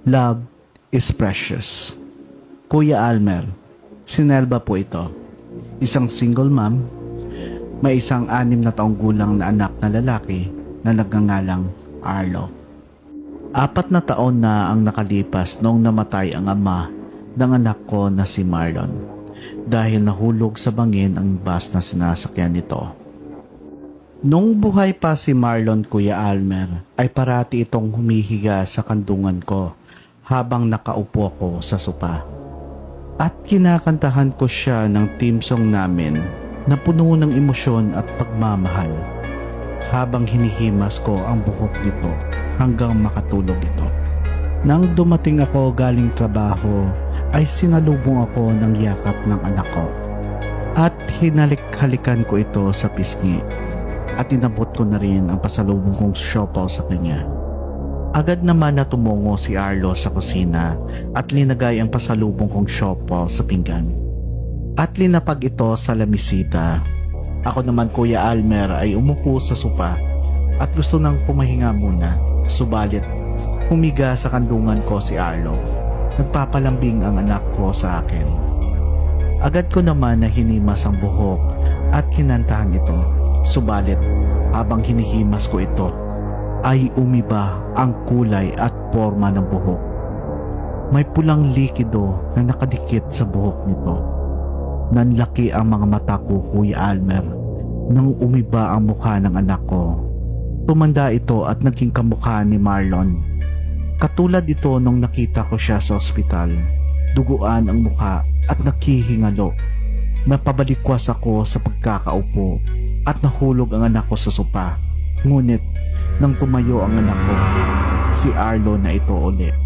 Love is precious. Kuya Almer, si Nelba po ito. Isang single mom, may isang 6 na taong gulang na anak na lalaki na nagngangalang Arlo. 4 na taon na ang nakalipas noong namatay ang ama ng anak ko na si Marlon dahil nahulog sa bangin ang bus na sinasakyan nito. Nung buhay pa si Marlon, Kuya Almer, ay parati itong humihiga sa kandungan ko habang nakaupo ko sa sopa. At kinakantahan ko siya ng team song namin na puno ng emosyon at pagmamahal habang hinihimas ko ang buhok nito hanggang makatulog ito. Nang dumating ako galing trabaho ay sinalubong ako ng yakap ng anak ko at hinalik-halikan ko ito sa pisngi at inabot ko na rin ang pasalubong kong siopaw sa kanya. Agad naman na tumungo si Arlo sa kusina at linagay ang pasalubong kong siopaw sa pinggan at linapag ito sa lamisita. Ako naman, Kuya Almer, ay umupo sa sopa at gusto nang pumahinga muna, subalit humiga sa kandungan ko si Arlo. Nagpapalambing ang anak ko sa akin. Agad ko naman na hinimas ang buhok at kinantahan ito. Subalit, habang hinihimas ko ito, ay umiba ang kulay at forma ng buhok. May pulang likido na nakadikit sa buhok nito. Nanlaki ang mga mata ko, Kuya Almer, nang umiba ang mukha ng anak ko. Tumanda ito at naging kamukha ni Marlon. Katulad ito nung nakita ko siya sa ospital. Duguan ang mukha at nakihingalo. Napabalikwas ako sa pagkakaupo at nahulog ang anak ko sa sopa. Ngunit nang tumayo ang anak ko, si Arlo na ito ulit.